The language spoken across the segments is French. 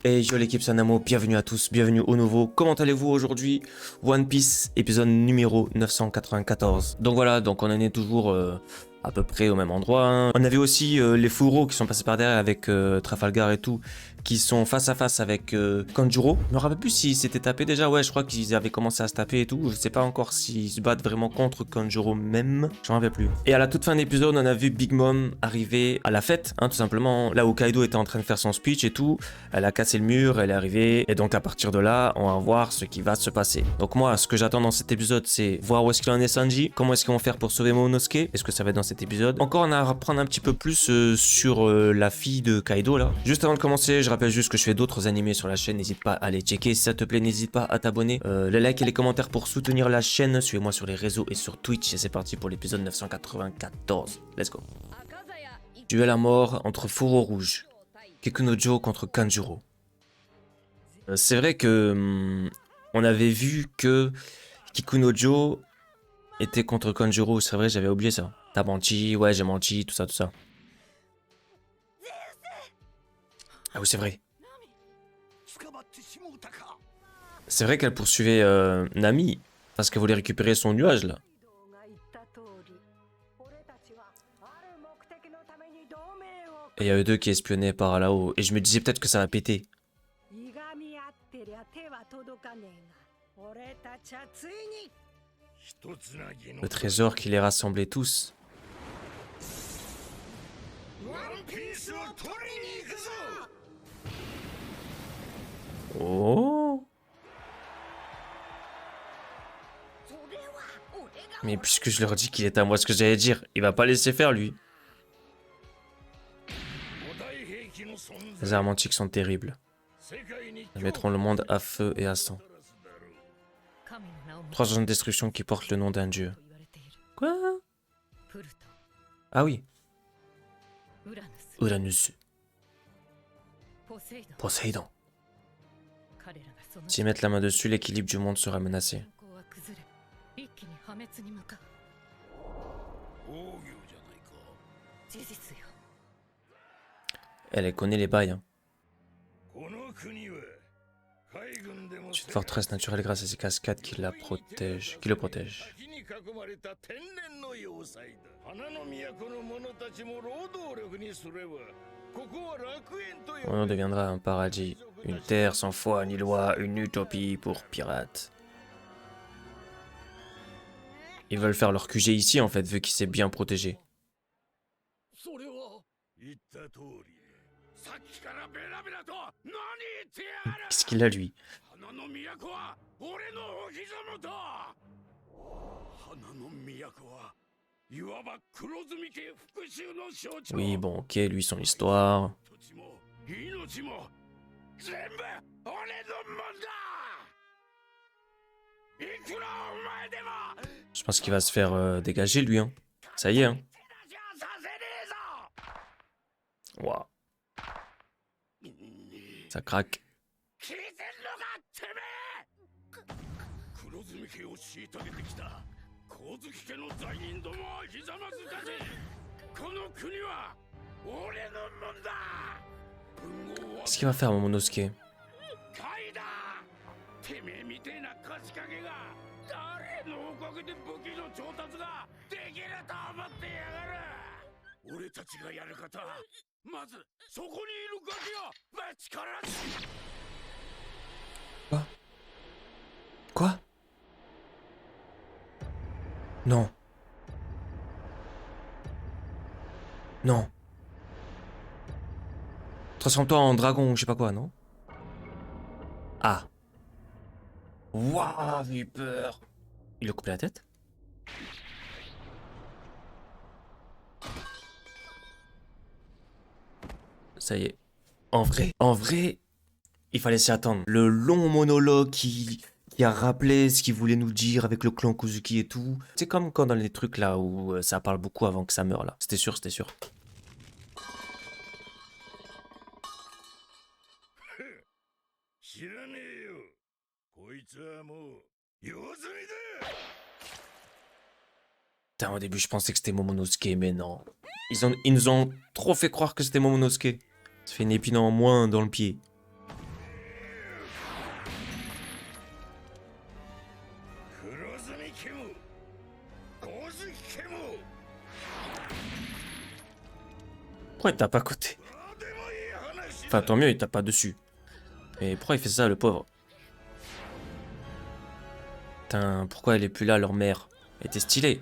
Hey yo l'équipe Sanamo, bienvenue à tous, bienvenue au nouveau. Comment allez-vous aujourd'hui? One Piece, épisode numéro 994. Donc voilà, donc on en est toujours à peu près au même endroit. Hein. On avait aussi les fourreaux qui sont passés par derrière avec Trafalgar et tout, qui sont face à face avec Kanjuro. Je me rappelle plus s'ils s'étaient tapés déjà, ouais je crois qu'ils avaient commencé à se taper et tout. Je sais pas encore s'ils se battent vraiment contre Kanjuro même, je m'en rappelle plus. Et à la toute fin de l'épisode, on a vu Big Mom arriver à la fête, hein, tout simplement, là où Kaido était en train de faire son speech et tout. Elle a cassé le mur, elle est arrivée, et donc à partir de là, on va voir ce qui va se passer. Donc moi, ce que j'attends dans cet épisode, c'est voir où est-ce qu'il en est Sanji, comment est-ce qu'ils vont faire pour sauver Momonosuke, est-ce que ça va être dans cet épisode. Encore on a à apprendre un petit peu plus sur la fille de Kaido là. Juste avant de commencer, je rappelle juste que je fais d'autres animés sur la chaîne, n'hésite pas à les checker, si ça te plaît, n'hésite pas à t'abonner, les likes et les commentaires pour soutenir la chaîne, suivez-moi sur les réseaux et sur Twitch, et c'est parti pour l'épisode 994. Let's go. Duel à mort entre Fourreau Rouge. Kikunojo contre Kanjuro. C'est vrai que on avait vu que Kikunojo était contre Kanjuro. C'est vrai, j'avais oublié ça. T'as menti, ouais, j'ai menti, tout ça, tout ça. Ah oui, c'est vrai. C'est vrai qu'elle poursuivait Nami parce qu'elle voulait récupérer son nuage là. Et il y a eux deux qui espionnaient par là-haut. Et je me disais peut-être que ça va péter. Le trésor qui les rassemblait tous. Oh! Mais puisque je leur dis qu'il est à moi, ce que j'allais dire, il va pas laisser faire lui. Les armes antiques sont terribles. Elles mettront le monde à feu et à sang. 3 agents de destruction qui portent le nom d'un dieu. Quoi? Ah oui. Uranus. Poséidon. S'ils mettent la main dessus, l'équilibre du monde sera menacé. Elle connaît les bails. Hein. C'est une forteresse naturelle grâce à ses cascades qui le protègent. On deviendra un paradis, une terre sans foi ni loi, une utopie pour pirates. Ils veulent faire leur QG ici en fait, vu qu'il s'est bien protégé. Qu'est-ce qu'il a lui? Oui, bon, ok, lui, son histoire. Je pense qu'il va se faire dégager, lui, hein. Ça y est, hein. Waouh. Ça craque. Qu'est-ce qu'il va faire, Momonosuke? Quoi? Quoi? Non. Non. Transforme-toi en dragon ou je sais pas quoi, non? Ah. Waouh, j'ai eu peur. Il a coupé la tête? Ça y est. En vrai, il fallait s'y attendre. Le long monologue qui a rappelé ce qu'il voulait nous dire avec le clan Kozuki et tout. C'est comme quand dans les trucs là où ça parle beaucoup avant que ça meure là. C'était sûr, c'était sûr. Putain, au début je pensais que c'était Momonosuke, mais non. Ils nous ont trop fait croire que c'était Momonosuke. Ça fait une épine en moins dans le pied. Pourquoi il tape à côté? Enfin, tant mieux, il tape pas dessus. Mais pourquoi il fait ça, le pauvre? Putain, pourquoi elle est plus là, leur mère? Elle était stylée.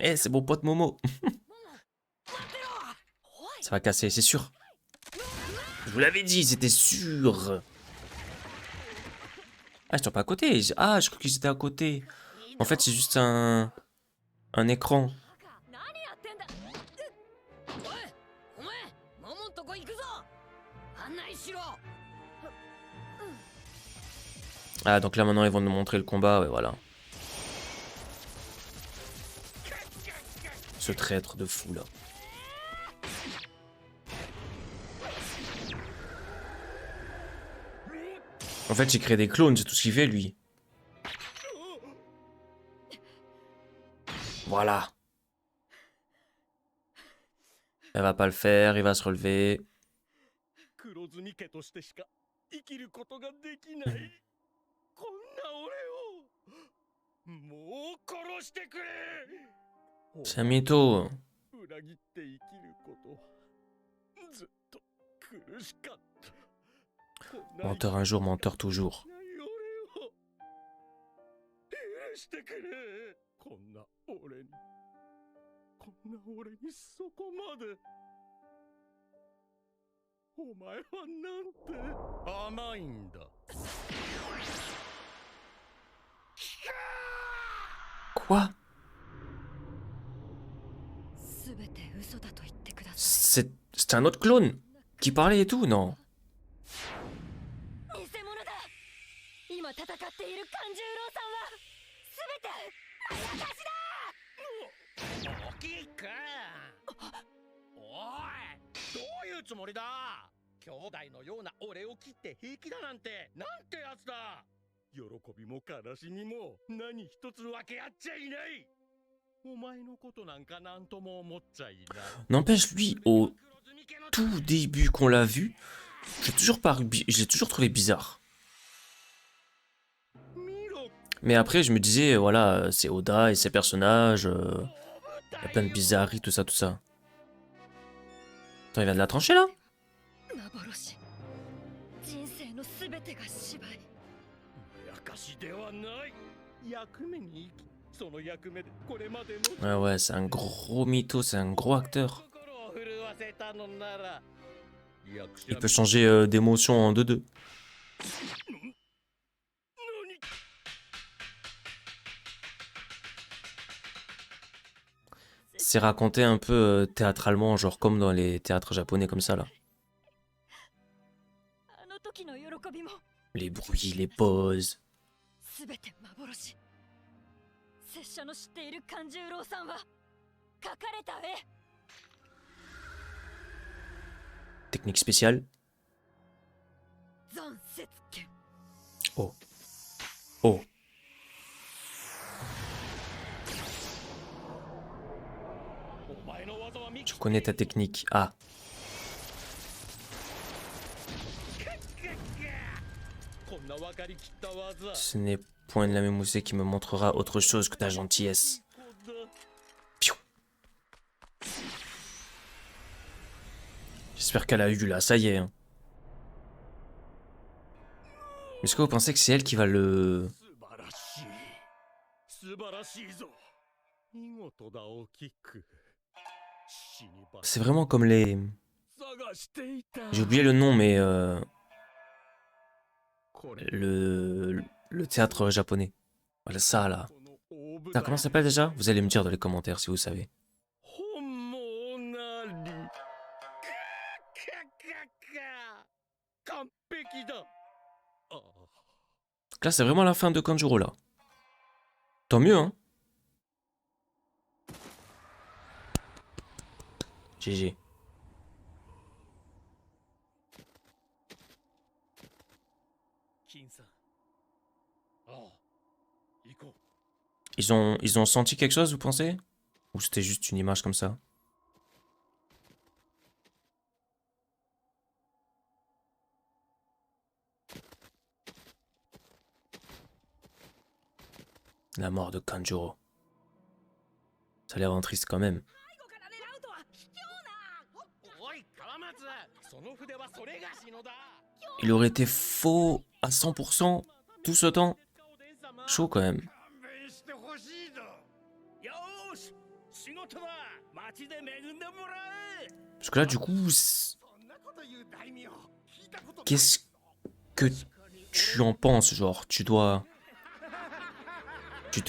Eh, c'est mon pote Momo. Ça va casser, c'est sûr. Je vous l'avais dit, c'était sûr. Ah, je tape pas à côté. Ah, je crois qu'ils étaient à côté. En fait, c'est juste un écran. Ah, donc là, maintenant, ils vont nous montrer le combat. Ouais, voilà. Ce traître de fou, là. En fait, j'ai créé des clones, c'est tout ce qu'il fait, lui. Voilà. Elle va pas le faire, il va se relever. C'est un mytho. Menteur un jour, menteur toujours. Quoi? C'est un autre clone qui parlait et tout, non? N'empêche, lui, au tout début qu'on l'a vu, j'ai toujours trouvé bizarre. Mais après, je me disais, voilà, c'est Oda et ses personnages, y a plein de bizarreries, tout ça, tout ça. Attends, il vient de la trancher, là? Ouais, ouais, c'est un gros mytho, c'est un gros acteur. Il peut changer d'émotion en 2-2. C'est raconté un peu théâtralement, genre comme dans les théâtres japonais comme ça, là. Les bruits, les pauses. Technique spéciale. Oh. Oh. Tu connais ta technique. Ah. Ce n'est point de la même moussée qui me montrera autre chose que ta gentillesse. Piou. J'espère qu'elle a eu là, ça y est. Hein. Est-ce que vous pensez que c'est elle qui va le... C'est vraiment comme les... J'ai oublié le nom, mais... Le théâtre japonais. Voilà ça, là. Putain, comment ça s'appelle déjà? Vous allez me dire dans les commentaires si vous savez. Donc là, c'est vraiment la fin de Kanjuro, là. Tant mieux, hein. GG. Ils ont senti quelque chose, vous pensez? Ou c'était juste une image comme ça? La mort de Kanjuro. Ça a l'air vraiment triste quand même. Il aurait été faux à 100% tout ce temps. Chaud quand même. Parce que là, du coup, qu'est-ce que tu en penses? Genre, tu te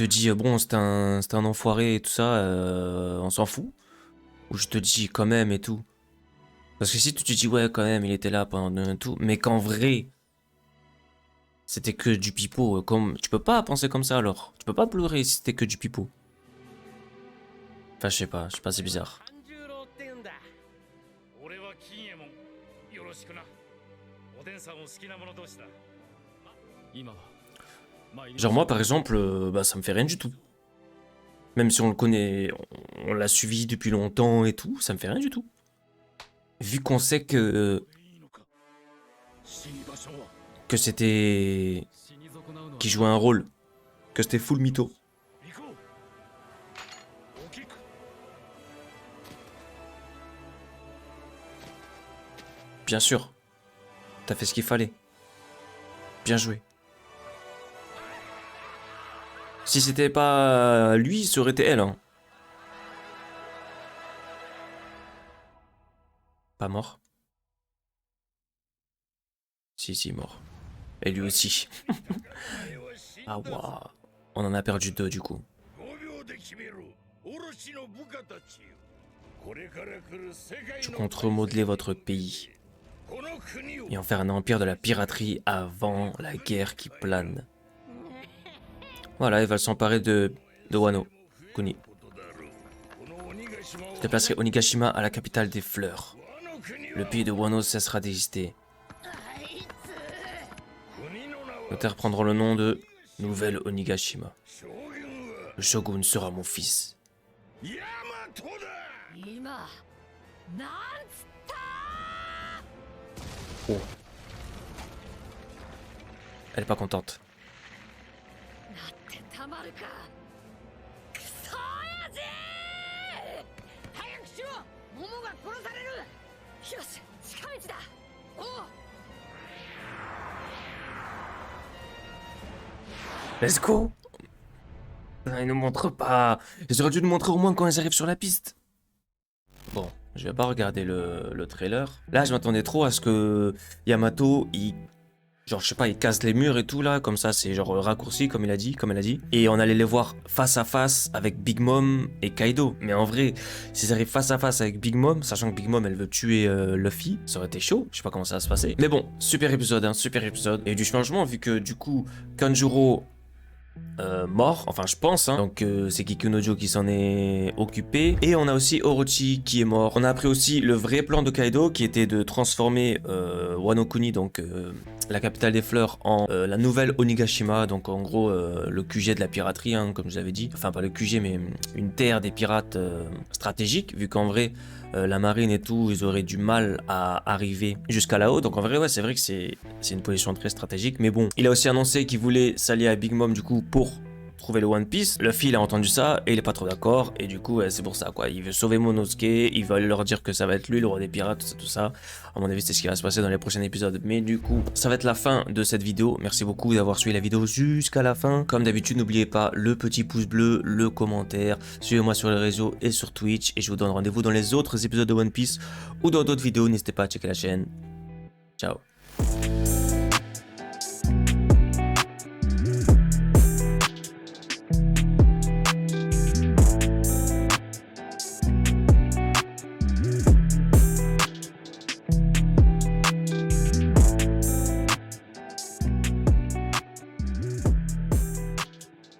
dis, bon, c'est un enfoiré et tout ça, on s'en fout? Ou je te dis quand même et tout? Parce que si tu te dis, ouais, quand même, il était là pendant tout, mais qu'en vrai, c'était que du pipeau, comme tu peux pas penser comme ça alors. Tu peux pas pleurer si c'était que du pipeau. Enfin, je sais pas, c'est bizarre. Genre moi par exemple, bah ça me fait rien du tout. Même si on le connaît, on l'a suivi depuis longtemps et tout, ça me fait rien du tout. Vu qu'on sait que c'était qui jouait un rôle, que c'était full mytho. Bien sûr, t'as fait ce qu'il fallait. Bien joué. Si c'était pas lui, ça aurait été elle. Hein. Pas mort. Si, mort. Et lui aussi. Ah waouh. On en a perdu 2 du coup. Je compte remodeler votre pays et en faire un empire de la piraterie avant la guerre qui plane. Voilà, il va s'emparer de Wano Kuni. Je déplacerai Onigashima à la capitale des fleurs. Le pays de Wano cessera d'exister. Nos terres prendront le nom de Nouvelle Onigashima. Le shogun sera mon fils. Oh. Elle est pas contente. Let's go! Non, il nous montre pas. Ils auraient dû nous montrer au moins quand ils arrivent sur la piste. Bon, je vais pas regarder le trailer. Là, je m'attendais trop à ce que Yamato, genre, je sais pas, il casse les murs et tout là, comme ça, c'est genre raccourci, comme elle a dit. Et on allait les voir face à face avec Big Mom et Kaido. Mais en vrai, s'ils arrivent face à face avec Big Mom, sachant que Big Mom, elle veut tuer Luffy, ça aurait été chaud. Je sais pas comment ça va se passer. Mais bon, super épisode, hein, super épisode. Et du changement, vu que du coup, Kanjuro mort, enfin je pense, hein. Donc c'est Kikunojo qui s'en est occupé. Et on a aussi Orochi qui est mort. On a appris aussi le vrai plan de Kaido qui était de transformer Wano Kuni, donc la capitale des fleurs, en la nouvelle Onigashima, donc en gros le QG de la piraterie, hein, comme je l'avais dit. Enfin pas le QG mais une terre des pirates stratégique, vu qu'en vrai la marine et tout, ils auraient du mal à arriver jusqu'à là-haut. Donc en vrai, ouais, c'est vrai que c'est une position très stratégique. Mais bon, il a aussi annoncé qu'il voulait s'allier à Big Mom du coup pour trouver le One Piece. Luffy, il a entendu ça et il est pas trop d'accord. Et du coup, ouais, c'est pour ça, quoi. Il veut sauver Monosuke, il va leur dire que ça va être lui, le roi des pirates, tout ça. À mon avis, c'est ce qui va se passer dans les prochains épisodes. Mais du coup, ça va être la fin de cette vidéo. Merci beaucoup d'avoir suivi la vidéo jusqu'à la fin. Comme d'habitude, n'oubliez pas le petit pouce bleu, le commentaire. Suivez-moi sur les réseaux et sur Twitch. Et je vous donne rendez-vous dans les autres épisodes de One Piece ou dans d'autres vidéos. N'hésitez pas à checker la chaîne. Ciao.